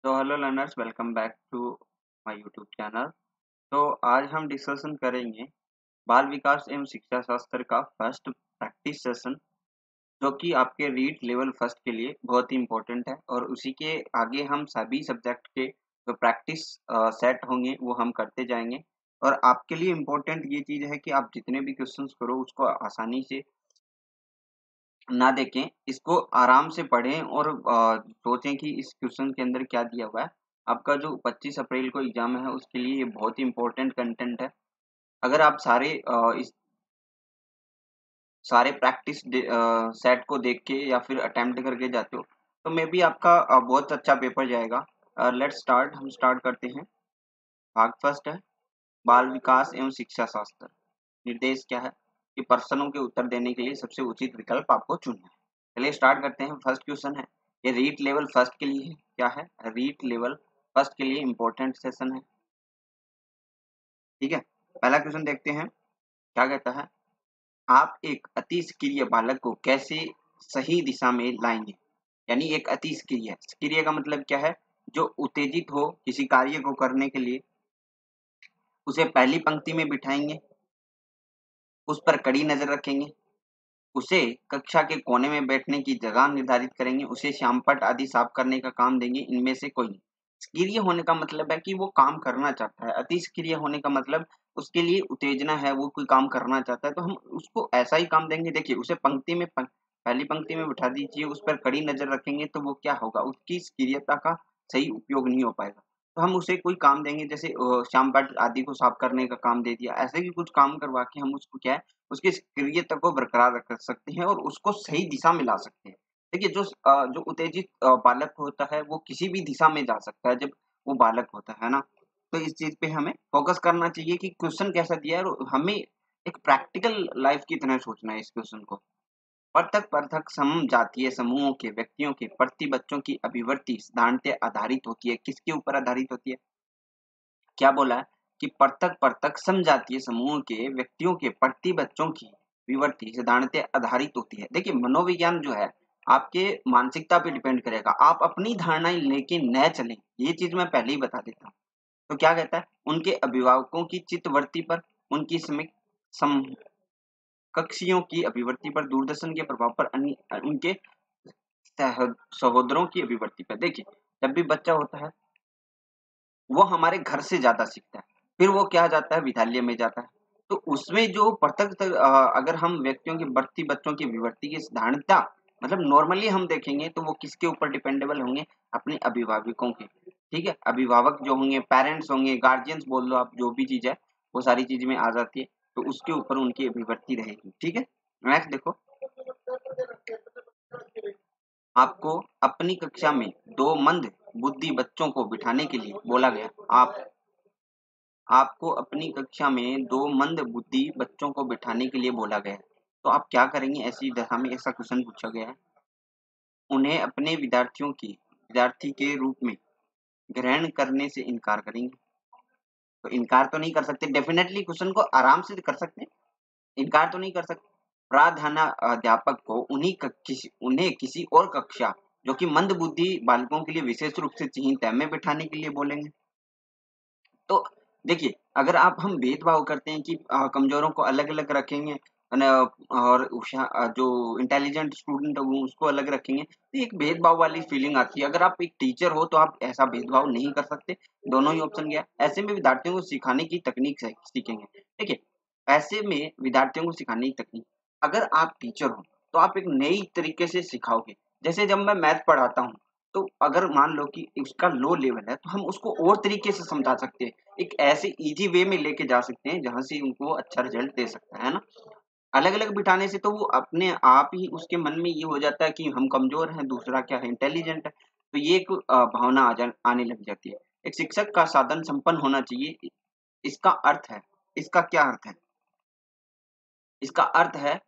तो hello learners, welcome back to my YouTube channel. तो आज हम डिस्कशन करेंगे बाल विकास एवं शिक्षा शास्त्र का फर्स्ट प्रैक्टिस सेशन, जो कि आपके रीड लेवल फर्स्ट के लिए बहुत ही इम्पोर्टेंट है। और उसी के आगे हम सभी सब्जेक्ट के जो प्रैक्टिस सेट होंगे वो हम करते जाएंगे। और आपके लिए इम्पोर्टेंट ये चीज़ है कि आप जितने भी क्वेश्चंस करो उसको आसानी से ना देखें, इसको आराम से पढ़ें और सोचें कि इस क्वेश्चन के अंदर क्या दिया हुआ है। आपका जो 25 अप्रैल को एग्जाम है उसके लिए ये बहुत ही इम्पोर्टेंट कंटेंट है। अगर आप इस सारे प्रैक्टिस सेट को देख के या फिर अटेम्प्ट करके जाते हो तो मे बी आपका बहुत अच्छा पेपर जाएगा। लेट्स स्टार्ट, हम स्टार्ट करते हैं। भाग फर्स्ट है बाल विकास एवं शिक्षा शास्त्र। निर्देश क्या है कि प्रश्नों के उत्तर देने के लिए सबसे उचित विकल्प आपको चुनना है। चलिए स्टार्ट करते हैं। फर्स्ट क्वेश्चन है, ये रीट लेवल फर्स्ट के लिए है। क्या है? रीट लेवल फर्स्ट के लिए इंपॉर्टेंट सेशन है। ठीक है, पहला क्वेश्चन देखते हैं। क्या कहता है, आप एक अति सक्रिय बालक को कैसे सही दिशा में लाएंगे। यानी एक अति सक्रिय, सक्रिय का मतलब क्या है, जो उत्तेजित हो किसी कार्य को करने के लिए, उसे पहली पंक्ति में बिठाएंगे, उस पर कड़ी नजर रखेंगे, उसे कक्षा के कोने में बैठने की जगह निर्धारित करेंगे, उसे श्यामपट्ट आदि साफ करने का काम देंगे। इनमें से कोई नहीं। सक्रिय होने का मतलब है कि वो काम करना चाहता है। अति सक्रिय होने का मतलब उसके लिए उत्तेजना है, वो कोई काम करना चाहता है, तो हम उसको ऐसा ही काम देंगे। देखिए, उसे पहली पंक्ति में बिठा दीजिए, उस पर कड़ी नजर रखेंगे, तो वो क्या होगा, उसकी सक्रियता का सही उपयोग नहीं हो पाएगा। तो हम उसे कोई काम देंगे, जैसे श्यामपट्ट आदि को साफ करने का काम दे दिया। ऐसे ही कुछ काम करवा के हम उसको क्या है, उसकी सक्रियता को बरकरार रख सकते हैं और उसको सही दिशा में ला सकते हैं। देखिए, जो उत्तेजित बालक होता है वो किसी भी दिशा में जा सकता है जब वो बालक होता है ना। तो इस चीज पे हमें फोकस करना चाहिए कि क्वेश्चन कैसा दिया है, और हमें एक प्रैक्टिकल लाइफ की तरह सोचना है इस क्वेश्चन को। पृथक पृथक समजातीय समूहों के व्यक्तियों के प्रति बच्चों की अभिवृत्ति साधारणतः आधारित होती है। किसके ऊपर आधारित होती है? क्या बोला है कि पृथक पृथक समजातीय समूह के व्यक्तियों के प्रति बच्चों की विवर्ती साधारणतः आधारित होती है। देखिए, मनोविज्ञान जो है आपके मानसिकता पे डिपेंड करेगा। आप अपनी धारणाएं लेके न चलें, ये चीज मैं पहले ही बता देता हूँ। तो क्या कहता है, उनके अभिभावकों की चित्तवृत्ति पर, उनकी समकक्षियों की अभिवृत्ति पर, दूरदर्शन के प्रभाव पर, उनके सहोदरों की अभिवृत्ति पर। देखिए, जब भी बच्चा होता है वो हमारे घर से ज्यादा सीखता है, फिर वो क्या जाता है, विद्यालय में जाता है। तो उसमें जो अगर हम व्यक्तियों की बढ़ती बच्चों की विवर्ती की साधारणता मतलब नॉर्मली हम देखेंगे तो वो किसके ऊपर डिपेंडेबल होंगे, अपने अभिभावकों के। ठीक है, अभिभावक जो होंगे, पेरेंट्स होंगे, गार्जियंस बोल लो आप, जो भी चीज है वो सारी चीज में आ जाती है। तो उसके ऊपर उनकी अभिवर्ती रहेगी। ठीक है, नेक्स्ट देखो। आपको अपनी कक्षा में दो मंद बुद्धि बच्चों को बिठाने के लिए बोला गया। आपको अपनी कक्षा में दो मंद बुद्धि बच्चों को बिठाने के लिए बोला गया है। तो आप क्या करेंगे ऐसी दशा में? ऐसा क्वेश्चन पूछा गया है। उन्हें अपने विद्यार्थी के रूप में ग्रहण करने से इनकार करेंगे। तो इनकार तो नहीं कर सकते, डेफिनेटली क्वेश्चन को आराम से कर सकते हैं, इनकार तो नहीं कर सकते। प्राध्यापक को उन्हें किसी और कक्षा जो कि मंद बुद्धि बालकों के लिए विशेष रूप से चिन्हित है में बिठाने के लिए बोलेंगे। तो देखिए, अगर हम भेदभाव करते हैं कि कमजोरों को अलग अलग रखेंगे और जो इंटेलिजेंट स्टूडेंट होंगे उसको अलग रखेंगे, तो एक भेदभाव वाली फीलिंग आती है। अगर आप एक टीचर हो तो आप ऐसा भेदभाव नहीं कर सकते। दोनों ही ऑप्शन गया। ऐसे में विद्यार्थियों को सिखाने की तकनीक सीखेंगे। देखिए, ऐसे में विद्यार्थियों को सिखाने की तकनीक, अगर आप टीचर हो तो आप एक नई तरीके से सिखाओगे। जैसे जब मैं मैथ पढ़ाता हूँ, तो अगर मान लो कि उसका लो लेवल है तो हम उसको और तरीके से समझा सकते हैं, एक ऐसे इजी वे में लेके जा सकते हैं जहां से उनको अच्छा रिजल्ट दे सकता है ना। अलग अलग बिठाने से तो वो अपने आप ही उसके मन में ये हो जाता है कि हम कमजोर हैं, दूसरा क्या है, इंटेलिजेंट है। तो ये एक भावना आने लग जाती है। एक शिक्षक का साधन संपन्न होना चाहिए। इसका अर्थ है, इसका क्या अर्थ है? इसका अर्थ है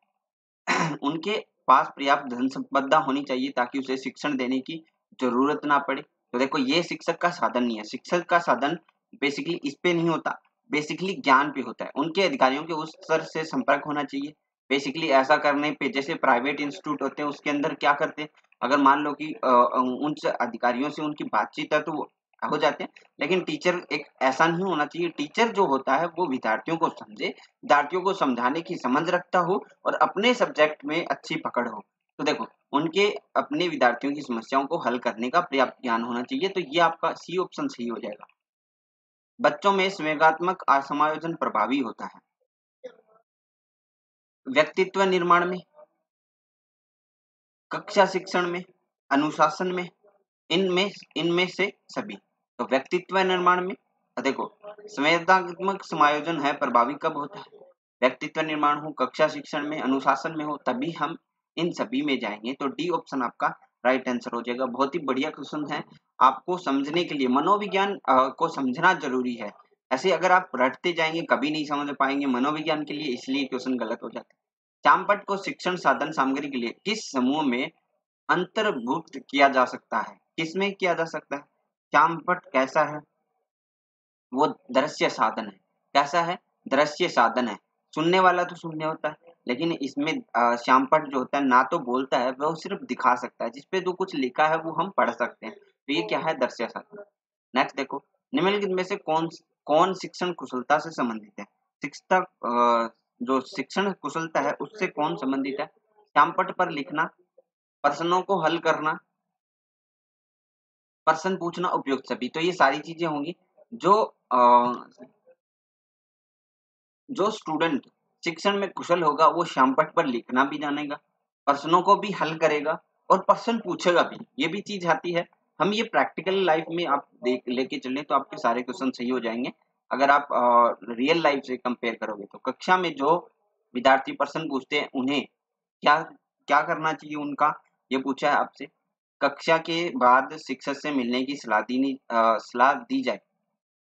उनके पास पर्याप्त धन संपदा होनी चाहिए ताकि उसे शिक्षण देने की जरूरत ना पड़े। तो देखो, ये शिक्षक का साधन नहीं है। शिक्षक का साधन बेसिकली इस पे नहीं होता, बेसिकली ज्ञान पे होता है। उनके अधिकारियों के उस स्तर से संपर्क होना चाहिए बेसिकली ऐसा करने पे जैसे प्राइवेट इंस्टीट्यूट होते हैं उसके अंदर क्या करते हैं, अगर मान लो कि उन अधिकारियों से उनकी बातचीत है तो वो हो जाते हैं, लेकिन टीचर एक ऐसा नहीं होना चाहिए। टीचर जो होता है वो विद्यार्थियों को समझे, विद्यार्थियों को समझाने की समझ रखता हो और अपने सब्जेक्ट में अच्छी पकड़ हो। तो देखो, उनके अपने विद्यार्थियों की समस्याओं को हल करने का पर्याप्त ज्ञान होना चाहिए। तो ये आपका सी ऑप्शन सही हो जाएगा। बच्चों में संवेगात्मक समायोजन प्रभावी होता है। व्यक्तित्व निर्माण में, कक्षा शिक्षण में, अनुशासन में, इनमें इनमें से सभी। तो व्यक्तित्व निर्माण में देखो, संवेदनात्मक समायोजन है प्रभावी कब होता है, व्यक्तित्व निर्माण हो, कक्षा शिक्षण में, अनुशासन में हो, तभी हम इन सभी में जाएंगे। तो डी ऑप्शन आपका राइट आंसर हो जाएगा। बहुत ही बढ़िया क्वेश्चन है। आपको समझने के लिए मनोविज्ञान को समझना जरूरी है। ऐसे अगर आप रटते जाएंगे कभी नहीं समझ पाएंगे मनोविज्ञान के लिए, इसलिए क्वेश्चन गलत हो जाता है। चामपट को शिक्षण साधन सामग्री के लिए किस समूह में अंतर्भुक्त किया जा सकता है, किसमें किया जा सकता है? चामपट कैसा है? वो दृश्य साधन है। कैसा है? दृश्य साधन है। सुनने वाला तो शून्य होता है, लेकिन इसमें श्यामपट जो होता है ना तो बोलता है, वह सिर्फ दिखा सकता है, जिसपे जो कुछ लिखा है वो हम पढ़ सकते हैं। तो ये क्या है? दृश्य साधन। नेक्स्ट देखो, निम्नलिखित में से कौन कौन शिक्षण कुशलता से संबंधित है? शिक्षक जो शिक्षण कुशलता है उससे कौन संबंधित है? श्यामपट पर लिखना, प्रश्नों को हल करना, प्रश्न पूछना, उपयुक्त सभी। तो ये सारी चीजें होंगी। जो जो स्टूडेंट शिक्षण में कुशल होगा वो श्यामपट पर लिखना भी जानेगा, प्रश्नों को भी हल करेगा और प्रश्न पूछेगा भी। ये भी चीज आती है। हम ये प्रैक्टिकल लाइफ में आप देख लेके चलें तो आपके सारे क्वेश्चन सही हो जाएंगे। अगर आप रियल लाइफ से कंपेयर करोगे तो कक्षा में जो विद्यार्थी प्रश्न पूछते हैं उन्हें क्या क्या करना चाहिए उनका, ये पूछा है आपसे। कक्षा के बाद शिक्षक से मिलने की सलाह दी जाए,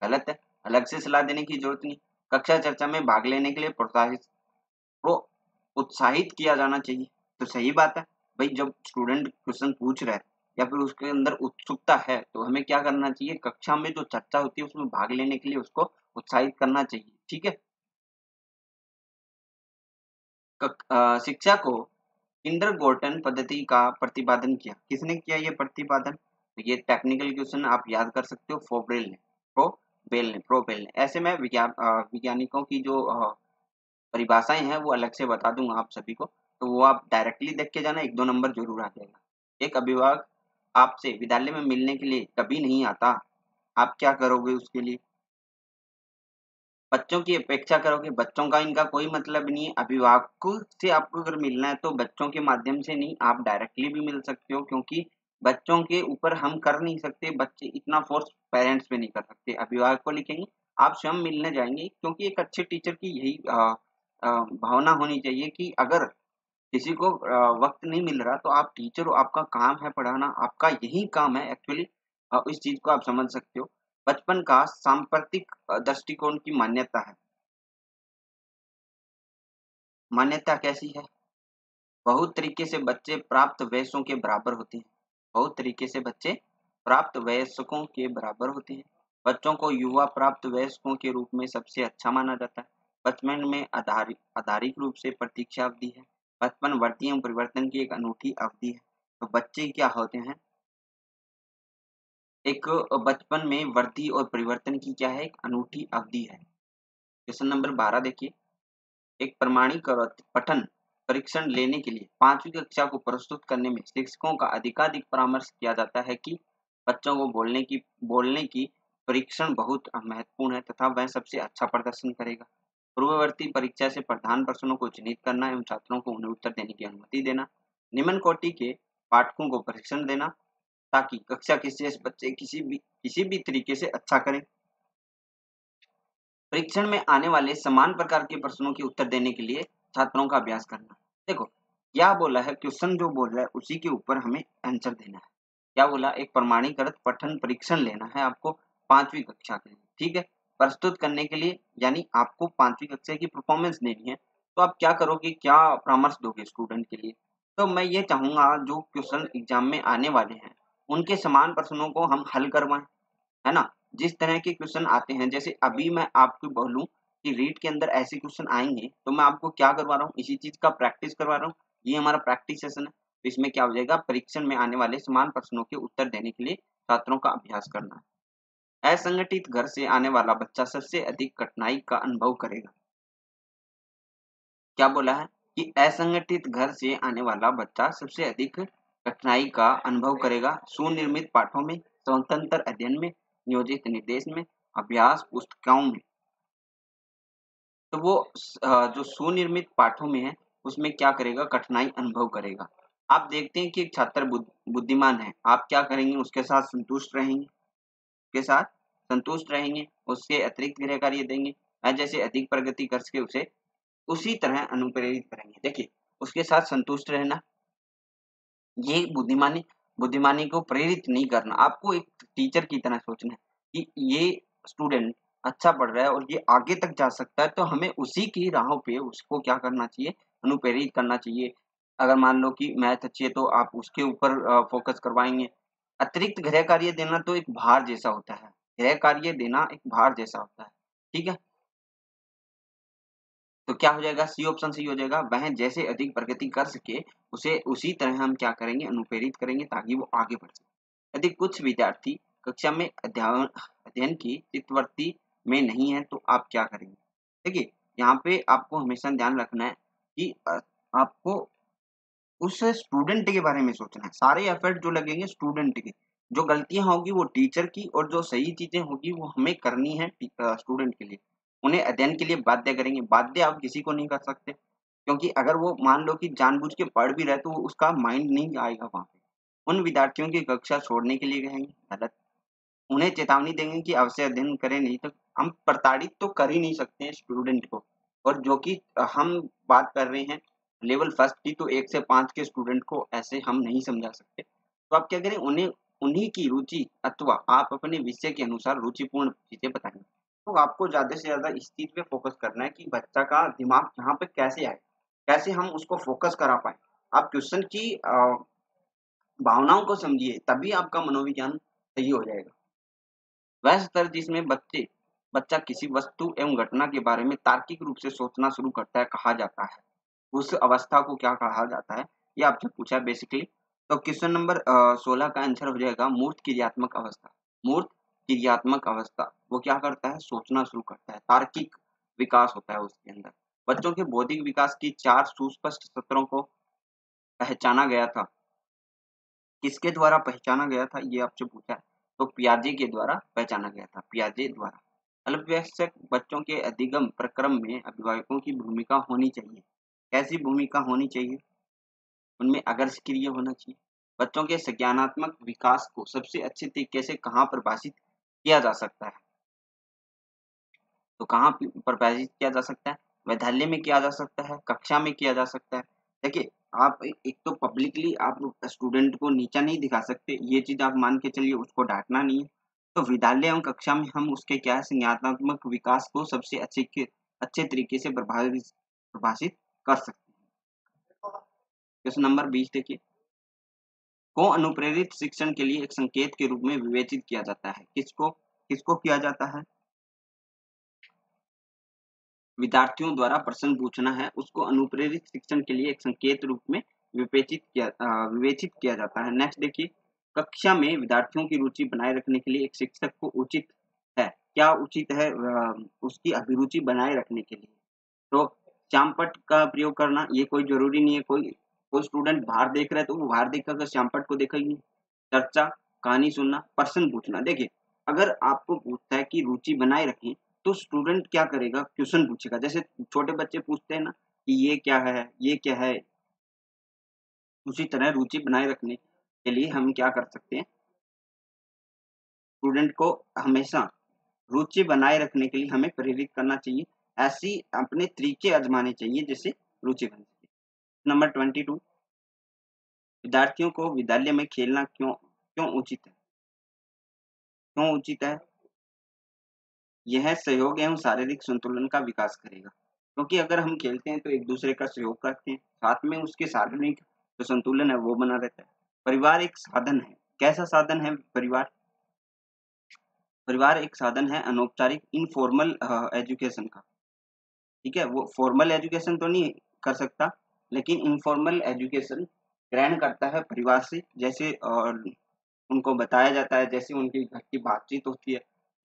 गलत है। अलग से सलाह देने की जरूरत नहीं। कक्षा चर्चा में भाग लेने के लिए प्रो उत्साहित किया जाना चाहिए। तो सही बात है भाई, जब स्टूडेंट क्वेश्चन पूछ रहा है या फिर उसके अंदर उत्सुकता है तो हमें क्या करना चाहिए? कक्षा में जो चर्चा होती है उसमें भाग लेने के लिए उसको उत्साहित करना चाहिए। ठीक है। शिक्षा को किंडरगार्टन पद्धति का प्रतिपादन किया, किसने किया ये प्रतिपादन? तो ये टेक्निकल क्वेश्चन आप याद कर सकते हो। प्रोबेल ने। ऐसे में वैज्ञानिकों की जो परिभाषाएं हैं वो अलग से बता दूंगा आप सभी को, तो वो आप डायरेक्टली देख के जाना, 1-2 नंबर जरूर आ जाएगा। एक अभिभावक आपसे विद्यालय में मिलने के लिए कभी नहीं आता, आप क्या करोगे उसके लिए? बच्चों की अपेक्षा करोगे। बच्चों का इनका कोई मतलब नहीं है। अभिभावकों से आपको अगर मिलना है तो बच्चों के माध्यम से नहीं, आप डायरेक्टली भी मिल सकते हो, क्योंकि बच्चों के ऊपर हम कर नहीं सकते, बच्चे इतना फोर्स पेरेंट्स पे नहीं कर सकते। अभिभावक को लिखेंगे, आप स्वयं मिलने जाएंगे, क्योंकि एक अच्छे टीचर की यही भावना होनी चाहिए कि अगर किसी को वक्त नहीं मिल रहा तो आप टीचर हो, आपका काम है पढ़ाना, आपका यही काम है एक्चुअली। इस चीज को आप समझ सकते हो। बचपन का सांप्रतिक दृष्टिकोण की मान्यता है। मान्यता कैसी है? बहुत तरीके से बच्चे प्राप्त वयस्कों के बराबर होते हैं। बहुत तरीके से बच्चे प्राप्त वयस्कों के बराबर होते हैं। बच्चों को युवा प्राप्त वयस्कों के रूप में सबसे अच्छा माना जाता है। बचपन में आधारिक रूप से प्रतीक्षा अवधि है। बचपन वृद्धि एवं परिवर्तन की एक अनूठी अवधि है। तो बच्चे क्या होते हैं? एक बचपन में वृद्धि और परिवर्तन की क्या है? एक अनूठी अवधि है। क्वेश्चन नंबर 12 देखिए, एक प्रमाणीकृत पठन परीक्षण लेने के लिए 5वीं कक्षा को प्रस्तुत करने में शिक्षकों का अधिकाधिक परामर्श किया जाता है कि बच्चों को बोलने की परीक्षण बहुत महत्वपूर्ण है तथा वह सबसे अच्छा प्रदर्शन करेगा। पूर्ववर्ती परीक्षा से प्रधान प्रश्नों को चिन्हित करना एवं छात्रों को उन्हें उत्तर देने की अनुमति देना। निम्न कोटि के पाठकों को परीक्षण देना ताकि कक्षा के शेष बच्चे किसी भी तरीके से अच्छा करें। परीक्षण में आने वाले समान प्रकार के प्रश्नों के उत्तर देने के लिए छात्रों का अभ्यास करना। देखो क्या बोला है, क्वेश्चन जो बोल रहा है उसी के ऊपर हमें आंसर देना है। क्या बोला? एक प्रमाणीकृत पठन परीक्षण लेना है आपको 5वीं कक्षा के लिए। ठीक है। प्रस्तुत करने के लिए यानी आपको 5वीं कक्षा की परफॉर्मेंस देनी है, तो आप क्या करोगे, क्या परामर्श दोगे स्टूडेंट के लिए? तो मैं ये चाहूंगा जो क्वेश्चन एग्जाम में आने वाले हैं उनके समान प्रश्नों को हम हल करवाएं, है ना। जिस तरह के क्वेश्चन आते हैं, जैसे अभी मैं आपको बोलूं कि रीट के अंदर ऐसे क्वेश्चन आएंगे, तो मैं आपको क्या करवा रहा हूँ, इसी चीज का प्रैक्टिस करवा रहा हूँ। ये हमारा प्रैक्टिस सेशन है, तो इसमें क्या हो जाएगा, परीक्षण में आने वाले समान प्रश्नों के उत्तर देने के लिए छात्रों का अभ्यास करना है। असंगठित घर से आने वाला बच्चा सबसे अधिक कठिनाई का अनुभव करेगा। क्या बोला है कि असंगठित घर से आने वाला बच्चा सबसे अधिक कठिनाई का अनुभव करेगा सुनिर्मित पाठों में, स्वतंत्र अध्ययन में, नियोजित निर्देश में, अभ्यास पुस्तिकाओं में। तो वो जो सुनिर्मित पाठों में है उसमें क्या करेगा, कठिनाई अनुभव करेगा। आप देखते हैं कि एक छात्र बुद्धिमान है, आप क्या करेंगे, उसके साथ संतुष्ट रहेंगे, उसके अतिरिक्त गृह कार्य देंगे, जैसे अधिक प्रगति कर सके उसे उसी तरह अनुप्रेरित करेंगे। देखिए, उसके साथ संतुष्ट रहना, ये बुद्धिमानी को प्रेरित नहीं करना। आपको एक टीचर की तरह सोचना है कि ये स्टूडेंट अच्छा पढ़ रहा है और ये आगे तक जा सकता है, तो हमें उसी की राहों पे उसको क्या करना चाहिए, अनुप्रेरित करना चाहिए। अगर मान लो कि मैथ अच्छी है तो आप उसके ऊपर फोकस करवाएंगे। अतिरिक्त गृह कार्य देना तो एक भार जैसा होता है, गृह कार्य देना एक भार जैसा होता है, ठीक है। तो क्या हो जाएगा, सी ऑप्शन सही हो जाएगा। वह जैसे अधिक प्रगति कर सके उसे उसी तरह हम क्या करेंगे, अनुप्रेरित करेंगे ताकि वो आगे बढ़ सके। यदि कुछ विद्यार्थी कक्षा में अध्ययन की चित्तवृत्ति में नहीं है तो आप क्या करेंगे। देखिए, यहाँ पे आपको हमेशा ध्यान रखना है कि आपको उस स्टूडेंट के बारे में सोचना है। सारे एफर्ट जो लगेंगे स्टूडेंट के, जो गलतियां होगी वो टीचर की और जो सही चीजें होगी वो हमें करनी है स्टूडेंट के लिए। उन्हें अध्ययन के लिए बाध्य करेंगे। बाध्य आप किसी को नहीं कर सकते, क्योंकि अगर वो मान लो कि जानबूझ के पढ़ भी रहे तो उसका माइंड नहीं आएगा वहां पे। उन विद्यार्थियों की कक्षा छोड़ने के लिए कहेंगे, गलत। उन्हें चेतावनी देंगे कि अवश्य अध्ययन करें, नहीं तो हम प्रताड़ित तो कर ही नहीं सकते हैं स्टूडेंट को। और जो कि हम बात कर रहे हैं लेवल फर्स्ट की, तो 1 से 5 के स्टूडेंट को ऐसे हम नहीं समझा सकते। तो आप क्या करें, उन्हें उन्हीं की रुचि अथवा आप अपने विषय के अनुसार रुचिपूर्ण चीजें बताएंगे। तो आपको ज्यादा से ज्यादा इस चीज पे फोकस करना है कि बच्चा का दिमाग यहाँ पे कैसे आए, कैसे हम उसको फोकस करा पाए। आप क्वेश्चन की भावनाओं को समझिए, तभी आपका मनोविज्ञान सही हो जाएगा। वह स्तर जिसमें बच्चा किसी वस्तु एवं घटना के बारे में तार्किक रूप से सोचना शुरू करता है कहा जाता है। उस अवस्था को क्या कहा जाता है, ये आपसे पूछा है बेसिकली। तो क्वेश्चन नंबर 16 का आंसर हो जाएगा मूर्त क्रियात्मक अवस्था। मूर्त क्रियात्मक अवस्था वो क्या करता है, सोचना शुरू करता है, तार्किक विकास होता है उसके अंदर। बच्चों के बौद्धिक विकास की 4 सुस्पष्ट स्तरों को पहचाना गया था। किसके द्वारा पहचाना गया था, ये आपसे पूछा है। तो पियाजे के द्वारा पहचाना गया था, पियाजे द्वारा। अल्पवयस्क बच्चों के अधिगम प्रक्रम में अभिभावकों की भूमिका होनी चाहिए। कैसी भूमिका होनी चाहिए, उनमें अगर सक्रिय होना चाहिए। बच्चों के संज्ञानात्मक विकास को सबसे अच्छे तरीके से कहाँ परिभाषित किया जा सकता है, तो कहाँ परिभाषित किया जा सकता है, विद्यालय में किया जा सकता है, कक्षा में किया जा सकता है। देखिए, आप एक तो पब्लिकली आप स्टूडेंट को नीचा नहीं दिखा सकते, ये चीज आप मान के चलिए, उसको डांटना नहीं है। तो विद्यालय एवं कक्षा में हम उसके क्या है, संज्ञानात्मक विकास को सबसे अच्छे तरीके से परिभाषित कर सकते हैं। क्वेश्चन नंबर 20 देखिए, को अनुप्रेरित शिक्षण के लिए एक संकेत के रूप में विवेचित किया जाता है। किसको किसको किया जाता है, विद्यार्थियों द्वारा प्रश्न पूछना है, उसको अनुप्रेरित शिक्षण के लिए एक संकेत रूप में विवेचित किया जाता है। नेक्स्ट देखिए, कक्षा में विद्यार्थियों की रुचि बनाए रखने के लिए एक शिक्षक को उचित है, क्या उचित है, उसकी अभिरुचि बनाए रखने के लिए। तो श्यामपट्ट का प्रयोग करना, ये कोई जरूरी नहीं है। कोई स्टूडेंट बाहर देख रहा है तो वो बाहर देख कर श्यामपट्ट को देखेगी। चर्चा, कहानी सुनना, प्रश्न पूछना। देखिए, अगर आपको पूछता है कि रुचि बनाए रखें, तो स्टूडेंट क्या करेगा, क्वेश्चन पूछेगा। जैसे छोटे बच्चे पूछते हैं ना कि ये क्या है, ये क्या है। उसी तरह रुचि बनाए रखने के लिए हम क्या कर सकते हैं, स्टूडेंट को हमेशा रुचि बनाए रखने के लिए हमें प्रेरित करना चाहिए। ऐसी अपने तरीके आजमाने चाहिए जिससे रुचि बन सके। नंबर 22, विद्यार्थियों को विद्यालय में खेलना क्यों क्यों उचित है, क्यों उचित है। यह सहयोग एवं शारीरिक संतुलन का विकास करेगा, क्योंकि अगर हम खेलते हैं तो एक दूसरे का सहयोग करते हैं, साथ में उसके शारीरिक जो संतुलन है वो बना रहता है। परिवार एक साधन है, कैसा साधन है परिवार, परिवार एक साधन है अनौपचारिक इनफॉर्मल एजुकेशन का। ठीक है, वो फॉर्मल एजुकेशन तो नहीं कर सकता, लेकिन इनफॉर्मल एजुकेशन ग्रहण करता है परिवार से, जैसे और उनको बताया जाता है, जैसे उनके घर की बातचीत होती है,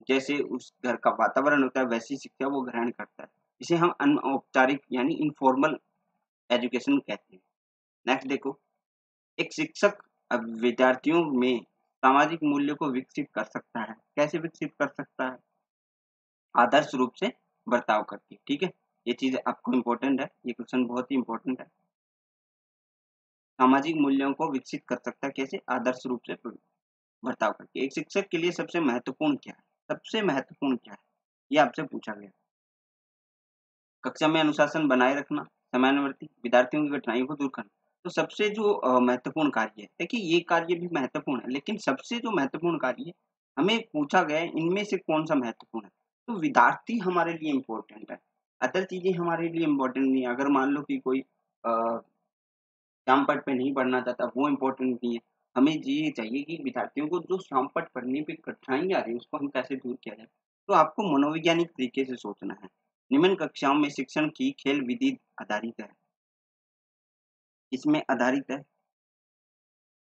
जैसे उस घर का वातावरण होता है, वैसी शिक्षा वो ग्रहण करता है। इसे हम अनौपचारिक यानी इनफॉर्मल एजुकेशन कहते हैं। नेक्स्ट देखो, एक शिक्षक विद्यार्थियों में सामाजिक मूल्य को विकसित कर सकता है। कैसे विकसित कर सकता है? आदर्श रूप से बर्ताव करके, ठीक है। ये चीज आपको इम्पोर्टेंट है, ये क्वेश्चन बहुत ही इम्पोर्टेंट है। सामाजिक मूल्यों को विकसित कर सकता है कैसे? आदर्श रूप से बर्ताव करके। एक शिक्षक के लिए सबसे महत्वपूर्ण क्या है? सबसे महत्वपूर्ण क्या है, ये आपसे पूछा गया। कक्षा में अनुशासन बनाए रखना, समयानुवर्ती, विद्यार्थियों की कठिनाइयों को दूर करना। तो सबसे जो महत्वपूर्ण कार्य है, देखिए ये कार्य भी महत्वपूर्ण है, लेकिन सबसे जो महत्वपूर्ण कार्य है, हमें पूछा गया है इनमें से कौन सा महत्वपूर्ण है। तो विद्यार्थी हमारे लिए इम्पोर्टेंट है, अदर चीजें हमारे लिए इम्पोर्टेंट नहीं है। अगर मान लो कि कोई श्यामपट्ट पे नहीं पढ़ना चाहता, वो इम्पोर्टेंट नहीं है। हमें ये चाहिए कि विद्यार्थियों को जो श्यामपट्ट पढ़ने पे कठिनाई आ रही है, उसको हम कैसे दूर किया जाए। तो आपको मनोवैज्ञानिक तरीके से सोचना है। निम्न कक्षाओं में शिक्षण की खेल विधि आधारित है, इसमें आधारित है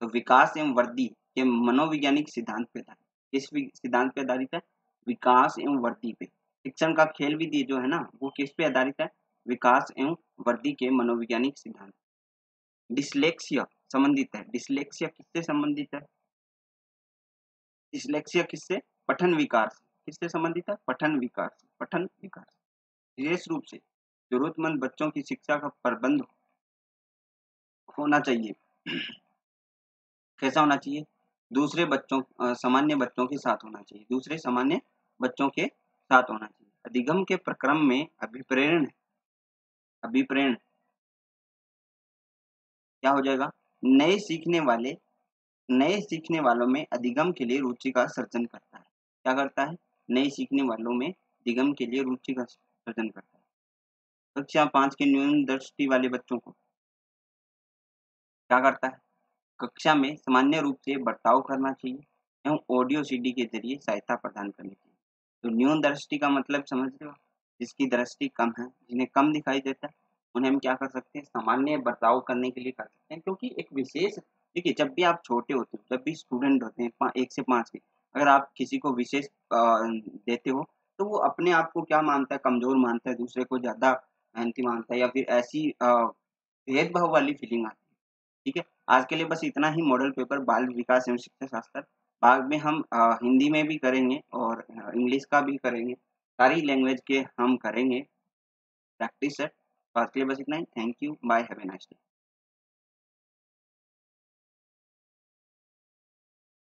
तो विकास एवं वृद्धि के मनोवैज्ञानिक सिद्धांत पे आधारित। किस सिद्धांत पे आधारित है? विकास एवं वृद्धि पे। शिक्षण का खेल विधि जो है ना, वो किस पे आधारित है? विकास एवं वृद्धि के मनोवैज्ञानिक सिद्धांत। डिसलेक्सिया संबंधित है। डिसलेक्सिया किससे संबंधित है? डिसलेक्सिया किससे? पठन विकार से। किससे संबंधित है? पठन विकार से। पठन विकार विशेष रूप से जरूरतमंद बच्चों की शिक्षा का प्रबंध होना चाहिए। कैसा होना चाहिए? दूसरे बच्चों सामान्य बच्चों के साथ होना चाहिए। दूसरे सामान्य बच्चों के साथ होना चाहिए। अधिगम के प्रक्रम में अभिप्रेरण अभिप्रेरण क्या हो जाएगा? नए सीखने वालों में अधिगम के लिए रुचि का सर्जन करता है। क्या करता है? नए सीखने वालों में अधिगम के लिए रुचि का सर्जन करता है। कक्षा 5 के न्यून दृष्टि वाले बच्चों को क्या करता है? कक्षा में सामान्य रूप से बर्ताव करना चाहिए एवं ऑडियो सीडी के जरिए सहायता प्रदान करनी चाहिए। तो न्यून दृष्टि का मतलब समझ रहे हो? जिसकी दृष्टि कम है, जिन्हें कम दिखाई देता है, उन्हें हम क्या कर सकते हैं? सामान्य बर्ताव करने के लिए कर सकते हैं। क्योंकि एक विशेष, देखिए जब भी आप छोटे होते हो, जब भी स्टूडेंट होते हैं 1 से 5 के, अगर आप किसी को विशेष देते हो, तो वो अपने आप को क्या मानता है? कमजोर मानता है, दूसरे को ज्यादा मेहनती मानता है, या फिर ऐसी भेदभाव वाली फीलिंग आती है। ठीक है, आज के लिए बस इतना ही। मॉडल पेपर बाल विकास एवं शिक्षा शास्त्र, बाद में हम हिंदी में भी करेंगे और इंग्लिश का भी करेंगे। सारी लैंग्वेज के हम करेंगे प्रैक्टिस है। तो आज के लिए बस इतना ही। Thank you, bye, have a nice day.